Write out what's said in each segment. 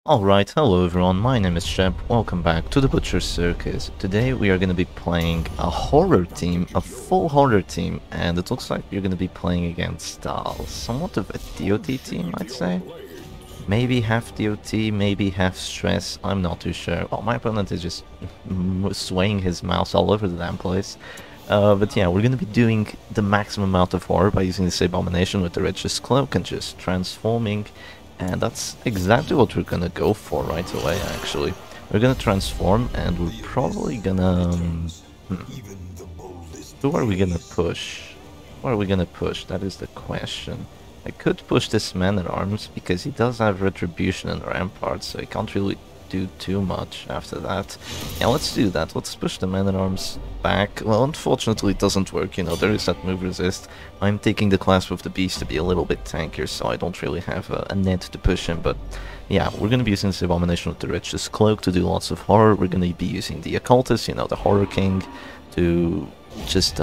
Alright, hello everyone, my name is Shep, welcome back to the Butcher's Circus. Today we are going to be playing a horror team, a full horror team, and it looks like you're going to be playing against somewhat of a DOT team, I'd say. Maybe half DOT, maybe half stress, I'm not too sure. Well, my opponent is just swaying his mouse all over the damn place. But yeah, we're going to be doing the maximum amount of horror by using this abomination with the richest cloak and just transforming. And that's exactly what we're gonna go for right away, actually. We're gonna transform, and we're probably gonna... Who are we gonna push? Who are we gonna push? That is the question. I could push this man-at-arms, because he does have Retribution and Rampart, so he can't really do too much after that. Yeah, let's do that. Let's push the man-at-arms back. Well, unfortunately it doesn't work, you know, there is that move resist. I'm taking the Clasp of the Beast to be a little bit tankier, so I don't really have a net to push him, but yeah, we're gonna be using this Abomination with the Richest Cloak to do lots of horror. We're gonna be using the Occultist, you know, the Horror King, to just,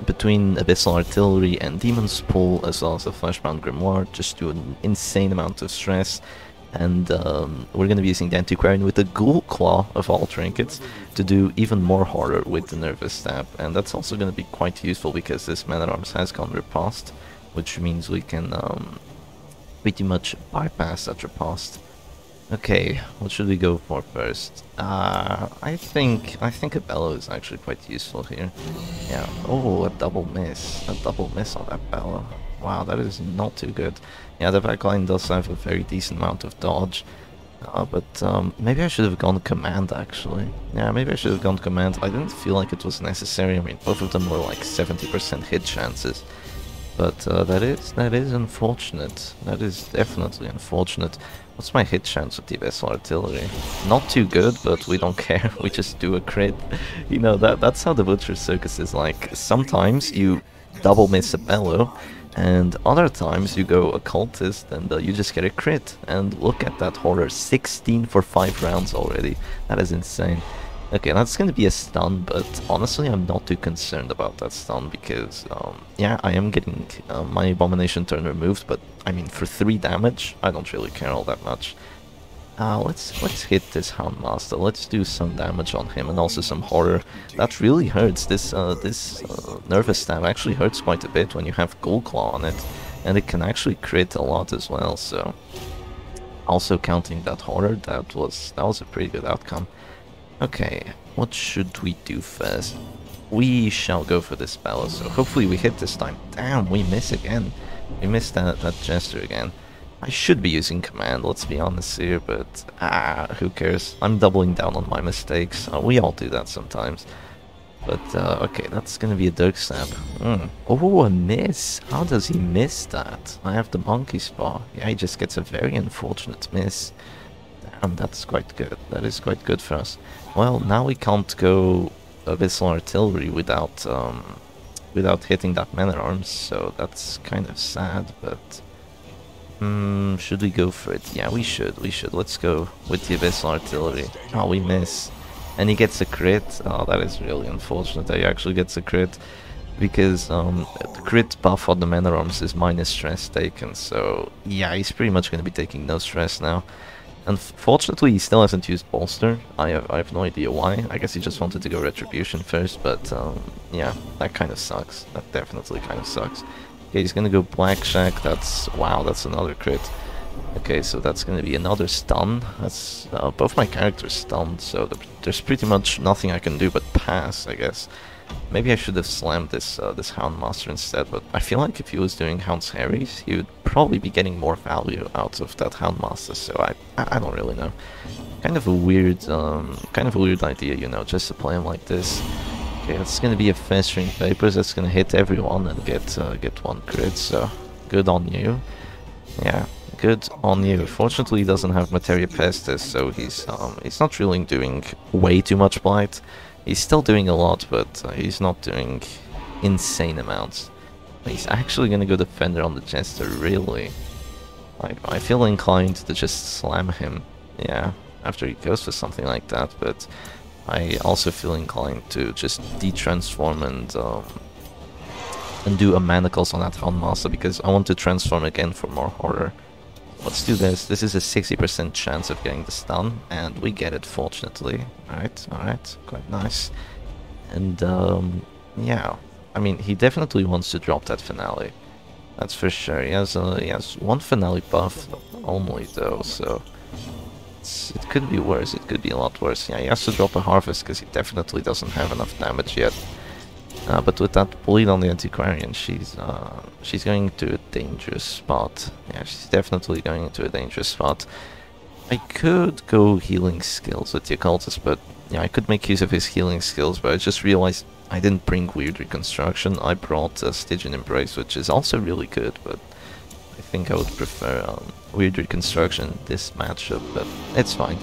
between Abyssal Artillery and Demon's Pull, as well as the Fleshbound Grimoire, just do an insane amount of stress. And we're going to be using the Antiquarian with the Ghoul Claw of all trinkets to do even more horror with the Nervous Stab. And that's also going to be quite useful because this Man-at-Arms has gone riposte, which means we can pretty much bypass that riposte. Okay, what should we go for first? I think a Bellow is actually quite useful here. Yeah. Oh, a double miss on that Bellow. Wow, that is not too good. Yeah, the backline does have a very decent amount of dodge. But maybe I should have gone command, actually. Yeah, maybe I should have gone command. I didn't feel like it was necessary. I mean, both of them were like 70% hit chances. But that is unfortunate. That is definitely unfortunate. What's my hit chance with the Abyssal Artillery? Not too good, but we don't care. We just do a crit. You know, that's how the Butcher's Circus is like. Sometimes you double miss a Bellow, and other times you go Occultist and you just get a crit. And look at that horror, 16 for 5 rounds already. That is insane. Okay, that's going to be a stun, but honestly I'm not too concerned about that stun because, yeah, I am getting my Abomination turn removed, but I mean for 3 damage, I don't really care all that much. Let's hit this Houndmaster. Let's do some damage on him and also some horror. That really hurts. This Nervous Stab actually hurts quite a bit when you have Ghoul Claw on it, and it can actually crit a lot as well. So, also counting that horror, that was a pretty good outcome. Okay, what should we do first? We shall go for this Bellow. So hopefully we hit this time. Damn, we miss again. We missed that Jester again. I should be using command, let's be honest here, but who cares? I'm doubling down on my mistakes. We all do that sometimes. But okay, that's gonna be a Dirk Stab. Oh, a miss! How does he miss that? I have the Monkey Paw. Yeah, he just gets a very unfortunate miss. Damn, that's quite good. That is quite good for us. Well, now we can't go Abyssal Artillery without without hitting that Man-at-Arms, so that's kind of sad, but... should we go for it? Yeah, we should. Let's go with the Abyssal Artillery. Oh, we miss. And he gets a crit. Oh, that is really unfortunate that he actually gets a crit. Because the crit buff on the Man-at-Arms is minus stress taken. So, yeah, he's pretty much going to be taking no stress now. Unfortunately, he still hasn't used Bolster. I have no idea why. I guess he just wanted to go Retribution first. But, yeah, that kind of sucks. That definitely kind of sucks. Okay, he's gonna go Black Shack. Wow, that's another crit. Okay, so that's gonna be another stun. That's both my characters stunned, so there's pretty much nothing I can do but pass, I guess. Maybe I should have slammed this this Houndmaster instead, but I feel like if he was doing Hound's Harries, he would probably be getting more value out of that Houndmaster. So I don't really know. Kind of a weird idea, you know, just to play him like this. Okay, that's gonna be a Festering Vapors. That's gonna hit everyone and get 1 crit. So good on you. Yeah, good on you. Fortunately, he doesn't have Materia Pestis, so he's not really doing way too much blight. He's still doing a lot, but he's not doing insane amounts. He's actually gonna go Defender on the Jester. Really, I feel inclined to just slam him. Yeah, after he goes for something like that, but. I also feel inclined to just de-transform and do a Manacles on that Houndmaster because I want to transform again for more horror. let's do this. This is a 60% chance of getting the stun, and we get it, fortunately. Alright, quite nice. And, yeah, I mean, he definitely wants to drop that finale. That's for sure. He has one finale buff only, though, so it could be worse. It could be a lot worse. Yeah, he has to drop a harvest because he definitely doesn't have enough damage yet. But with that bleed on the Antiquarian, she's going to a dangerous spot. Yeah, she's definitely going into a dangerous spot. I could go healing skills with the Occultist, but yeah, I could make use of his healing skills, but I just realized I didn't bring Weird Reconstruction. I brought Stygian Embrace, which is also really good, but I think I would prefer Weird Reconstruction this matchup, but it's fine.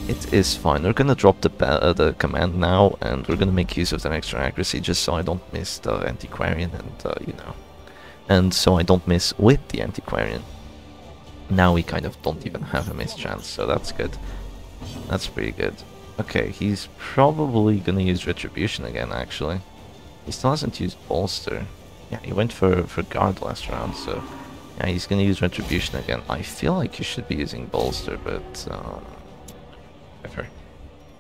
It is fine. We're gonna drop the command now, and we're gonna make use of that extra accuracy just so I don't miss the Antiquarian, and you know, and so I don't miss with the Antiquarian. Now we kind of don't even have a miss chance, so that's good. That's pretty good. Okay, he's probably gonna use Retribution again, actually. He still hasn't used Bolster. Yeah, he went for Guard last round, so yeah, he's gonna use Retribution again. I feel like he should be using Bolster, but whatever.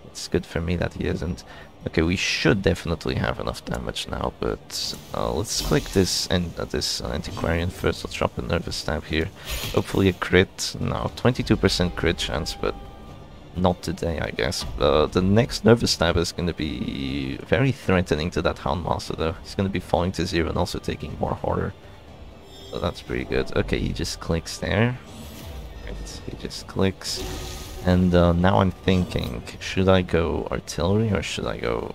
It's good for me that he isn't. Okay, we should definitely have enough damage now, but let's click this and this Antiquarian first. Let's drop a Nervous Stab here. Hopefully a crit. No, 22% crit chance, but not today, I guess. The next Nervous Stab is going to be very threatening to that Houndmaster, though. He's going to be falling to 0 and also taking more horror. So that's pretty good. Okay, he just clicks there. Right, he just clicks. And now I'm thinking, should I go Artillery or should I go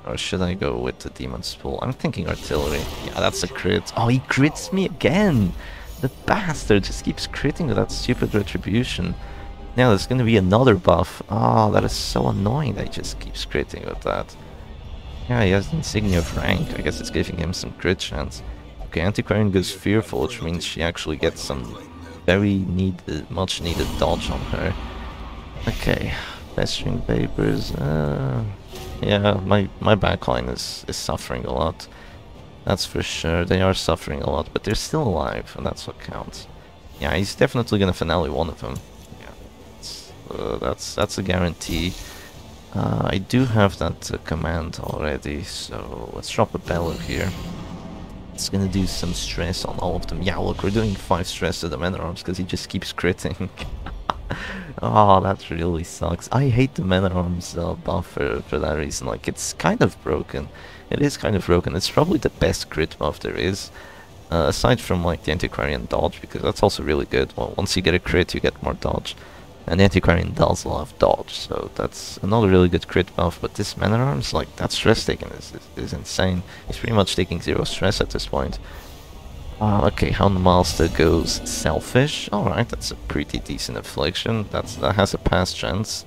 with the Demon's Pool? I'm thinking Artillery. Yeah, that's a crit. Oh, he crits me again! The bastard just keeps critting with that stupid Retribution. Now there's gonna be another buff. Oh, that is so annoying that he just keeps critting with that. Yeah, he has the Insignia of Rank. I guess it's giving him some crit chance. Okay, Antiquarian goes Fearful, which means she actually gets some very much needed dodge on her. Okay, Pestering Papers. Yeah, my backline is suffering a lot. That's for sure. They are suffering a lot, but they're still alive, and that's what counts. Yeah, he's definitely gonna finale one of them. That's a guarantee. I do have that command already, so let's drop a Bellow here. It's gonna do some stress on all of them. Yeah, look, we're doing 5 stress to the Men-at-Arms because he just keeps critting. Oh, that really sucks. I hate the Men-at-Arms buff for that reason. Like, it's kind of broken. It is kind of broken. It's probably the best crit buff there is. Aside from, like, the Antiquarian dodge, because that's also really good. Well, once you get a crit, you get more dodge. And the Antiquarian does a lot of dodge, so that's another really good crit buff. But this Man-at-Arms, like, that stress taking is insane. He's pretty much taking 0 stress at this point. Okay, Houndmaster goes Selfish. Alright, that's a pretty decent affliction. That has a pass chance.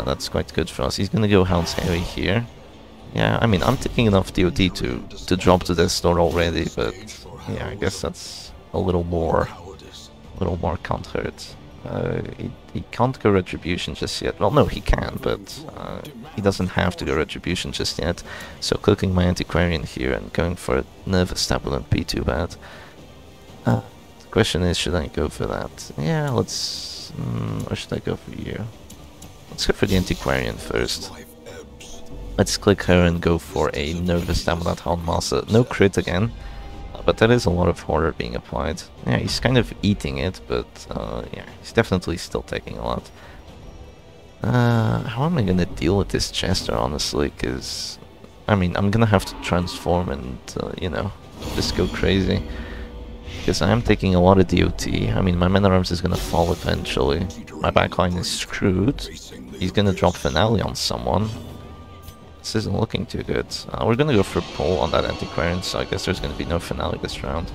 That's quite good for us. He's gonna go Hound's Heavy here. Yeah, I mean, I'm taking enough DOD to drop to this store already, but yeah, I guess that's a little more can't hurt. He can't go Retribution just yet. Well, no, he can, but he doesn't have to go Retribution just yet. So clicking my Antiquarian here and going for a Nervous Stab wouldn't be too bad. The question is, should I go for that? Yeah, let's... or should I go for you? Let's go for the Antiquarian first. Let's click her and go for a Nervous Stab with that Houndmaster. No crit again. But there is a lot of horror being applied. Yeah, he's kind of eating it, but yeah, he's definitely still taking a lot. How am I gonna deal with this Chester, honestly? Because, I mean, I'm gonna have to transform and, you know, just go crazy. Because I am taking a lot of DOT. I mean, my Men-at-Arms is gonna fall eventually. My backline is screwed. He's gonna drop Finale on someone. This isn't looking too good. We're gonna go for pull on that Antiquarian, so I guess there's gonna be no finale this round.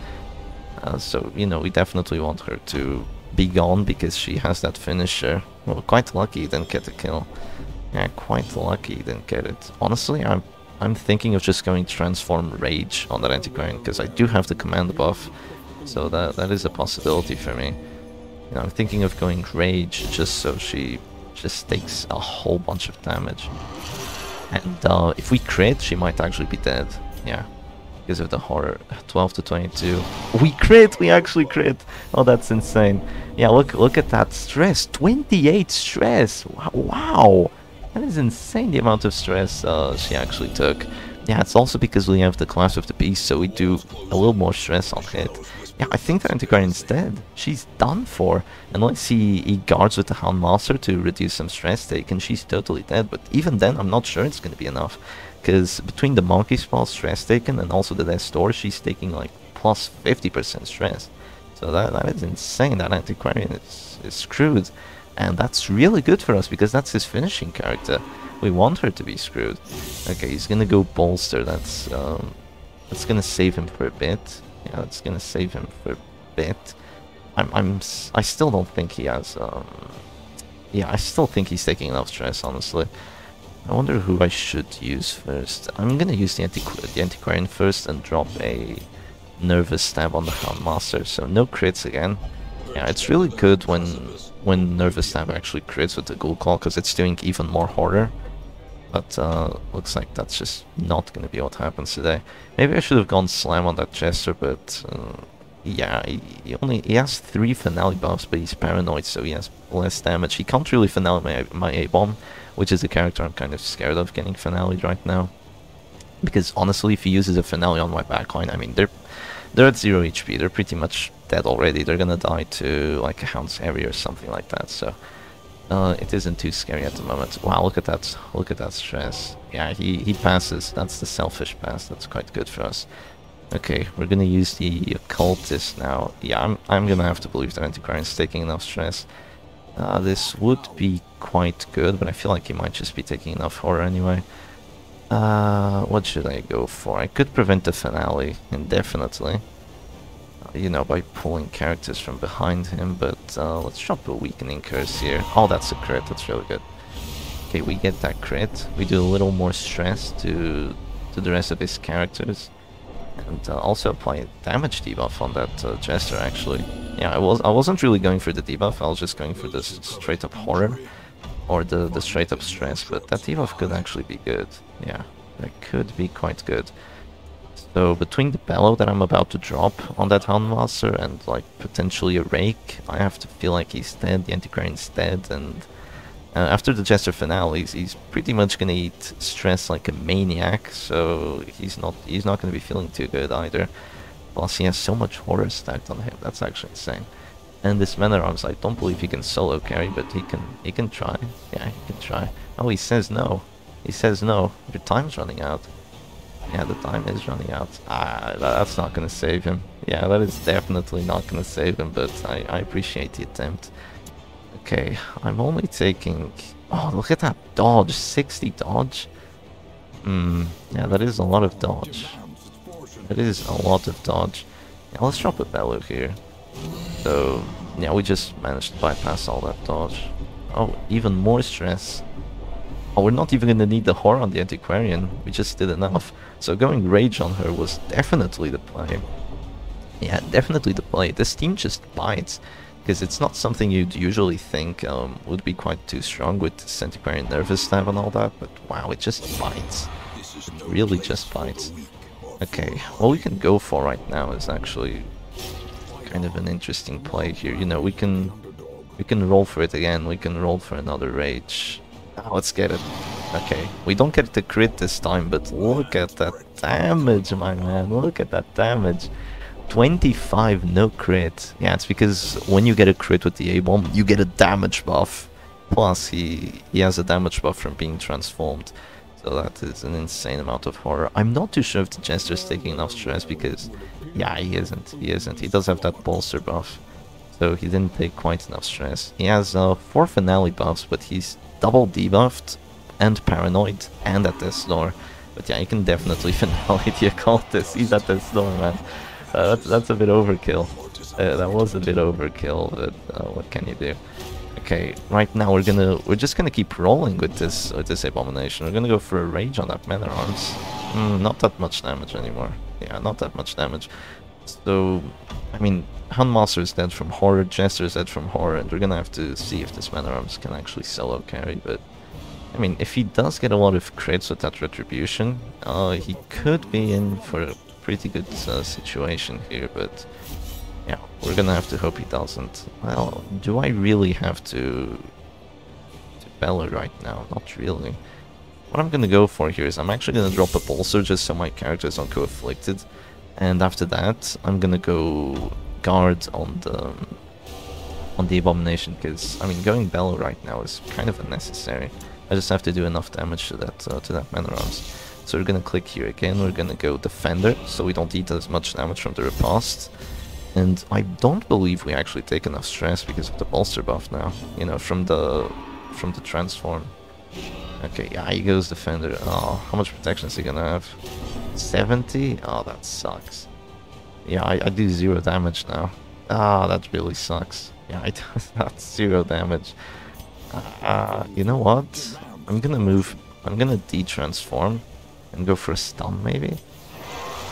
So, you know, we definitely want her to be gone because she has that finisher. Well, quite lucky he didn't get the kill. Yeah, quite lucky he didn't get it. Honestly, I'm thinking of just going Transform Rage on that Antiquarian because I do have the command buff. So that is a possibility for me. You know, I'm thinking of going Rage just so she just takes a whole bunch of damage. And if we crit, she might actually be dead. Yeah. because of the horror. 12 to 22. We crit! We actually crit! Oh, that's insane. Yeah, look at that stress. 28 stress! Wow! That is insane, the amount of stress she actually took. Yeah, it's also because we have the class of the beast, so we do a little more stress on hit. Yeah, I think the Antiquarian's dead. She's done for. Unless he guards with the Houndmaster to reduce some stress taken, she's totally dead. But even then, I'm not sure it's going to be enough. Because between the Monkey Spell stress taken and also the Death Door, she's taking like plus 50% stress. So that is insane. That Antiquarian is screwed. And that's really good for us because that's his finishing character. We want her to be screwed. Okay, he's gonna go Bolster. That's gonna save him for a bit. Yeah, that's gonna save him for a bit. I still don't think he has. Yeah, I still think he's taking enough stress. Honestly, I wonder who I should use first. I'm gonna use the Antiquarian first and drop a Nervous Stab on the Houndmaster. So no crits again. Yeah, it's really good when Nervous Stab actually crits with the Ghoul Claw because it's doing even more horror. But looks like that's just not going to be what happens today. Maybe I should have gone Slam on that Jester, but yeah, he has 3 Finale buffs, but he's paranoid, so he has less damage. He can't really Finale my A-Bomb, which is a character I'm kind of scared of getting Finale right now. Because honestly, if he uses a Finale on my backline, I mean, they're at 0 HP, they're pretty much dead already. They're gonna die to like a Hound's Harry or something like that, so it isn't too scary at the moment. Wow, look at that stress. Yeah, he passes. That's the selfish pass. That's quite good for us. Okay, we're gonna use the Occultist now. Yeah, I'm gonna have to believe that Antiquarian's taking enough stress. This would be quite good, but I feel like he might just be taking enough horror anyway. What should I go for? I could prevent the Finale indefinitely, you know, by pulling characters from behind him, but let's drop a Weakening Curse here. Oh, that's a crit, that's really good. Okay, we get that crit. We do a little more stress to the rest of his characters. And also apply a damage debuff on that Jester, actually. Yeah, I wasn't really going for the debuff, I was just going for the straight up horror. Or the straight up stress, but that debuff could actually be good. Yeah, that could be quite good. So between the Bellow that I'm about to drop on that Houndmaster and like potentially a Rake, I have to feel like he's dead, the Antiquarian's dead, and after the Jester Finales, he's pretty much gonna eat stress like a maniac, so he's not gonna be feeling too good either. Plus he has so much horror stacked on him, that's actually insane. And this Man at Arms, I don't believe he can solo carry, but he can try. Yeah, he can try. Oh, he says no. He says no. Your time's running out. Yeah, the time is running out. That's not gonna save him. Yeah, that is definitely not gonna save him, but I appreciate the attempt. Okay, I'm only taking... Oh, look at that dodge. 60 dodge. Yeah, that is a lot of dodge. That is a lot of dodge. Yeah, let's drop a Bellow here. So, yeah, we just managed to bypass all that dodge. Oh, even more stress. Oh, we're not even gonna need the horror on the Antiquarian. We just did enough. So going Rage on her was definitely the play. Yeah, definitely the play. This team just bites. Because it's not something you'd usually think would be quite too strong with this Antiquarian Nervous Stab and all that. But wow, it just bites. It really just bites. Okay, what we can go for right now is actually kind of an interesting play here. You know, we can roll for it again. We can roll for another Rage. Let's get it. Okay, we don't get the crit this time, but look at that damage, my man. Look at that damage. 25 no crit. Yeah, it's because when you get a crit with the A-Bomb, you get a damage buff. Plus, he has a damage buff from being transformed. So that is an insane amount of horror. I'm not too sure if the Jester's taking enough stress because... Yeah, he isn't. He isn't. He does have that Bolster buff. So he didn't take quite enough stress. He has 4 Finale buffs, but he's double debuffed and paranoid and at Death's Door. But yeah, you can definitely Finale the Occultist. He's at Death's Door, man. That's a bit overkill. That was a bit overkill, but what can you do? Okay, right now we're just gonna keep rolling with this Abomination. We're gonna go for a Rage on that Man at Arms. Not that much damage anymore. Yeah, not that much damage. So, I mean, Houndmaster is dead from horror, Jester is dead from horror, and we're gonna have to see if this Man at Arms can actually solo carry. But I mean, if he does get a lot of crits with that Retribution, he could be in for pretty good situation here, but yeah, we're gonna have to hope he doesn't. Well, do I really have to Bella right now? Not really. What I'm gonna go for here is I'm actually gonna drop a pulsar just so my characters don't go afflicted, and after that I'm gonna go guard on the abomination, because I mean going Bella right now is kind of unnecessary. I just have to do enough damage to that man at arms. So we're gonna click here again. We're gonna go defender, so we don't eat as much damage from the riposte. And I don't believe we actually take enough stress because of the bolster buff now. You know, from the transform. Okay, yeah, he goes defender. Oh, how much protection is he gonna have? 70? Oh, that sucks. Yeah, I do 0 damage now. Ah, that really sucks. Yeah, that's 0 damage. You know what? I'm gonna de-transform and go for a stun maybe?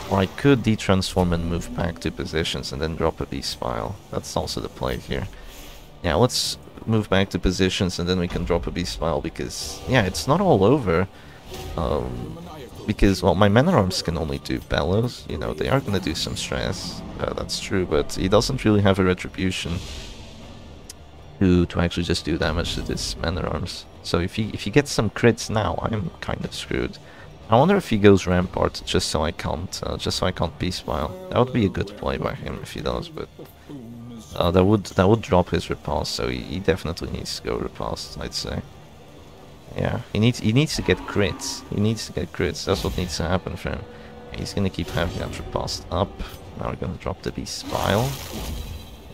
Or I could de-transform and move back to positions and then drop a beast spile. That's also the play here. Yeah, let's move back to positions and then we can drop a beast spile because, yeah, it's not all over. Because, well, my man-at-arms can only do bellows, you know, they are gonna do some stress, that's true, but he doesn't really have a retribution to actually just do damage to this man-at-arms. So if he gets some crits now, I'm kind of screwed. I wonder if he goes Rampart just so I can't beast spile. That would be a good play by him if he does, but that would drop his riposte, so he definitely needs to go riposte, I'd say. Yeah, he needs to get crits. He needs to get crits. That's what needs to happen for him. He's gonna keep having that riposte up. Now we're gonna drop the beast spile.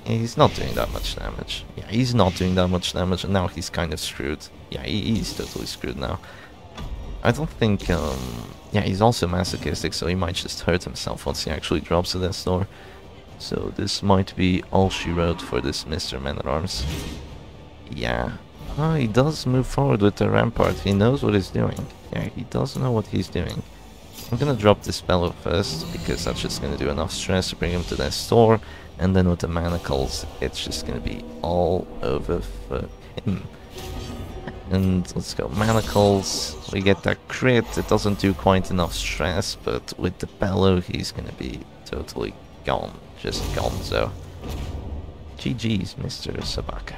He's not doing that much damage. Yeah, he's not doing that much damage, and now he's kind of screwed. Yeah, he's totally screwed now. I don't think, yeah, he's also masochistic, so he might just hurt himself once he actually drops the Death Door. So this might be all she wrote for this Mr. Man-at-Arms. Yeah. Oh, he does move forward with the Rampart. He knows what he's doing. Yeah, he does know what he's doing. I'm gonna drop this Bellow first, because that's just gonna do enough stress to bring him to that store. And then with the Manacles, it's just gonna be all over for him. And let's go Manacles. We get that crit. It doesn't do quite enough stress, but with the Bellow, he's gonna be totally gone. Just gonzo. GG's, Mr. Sabaka.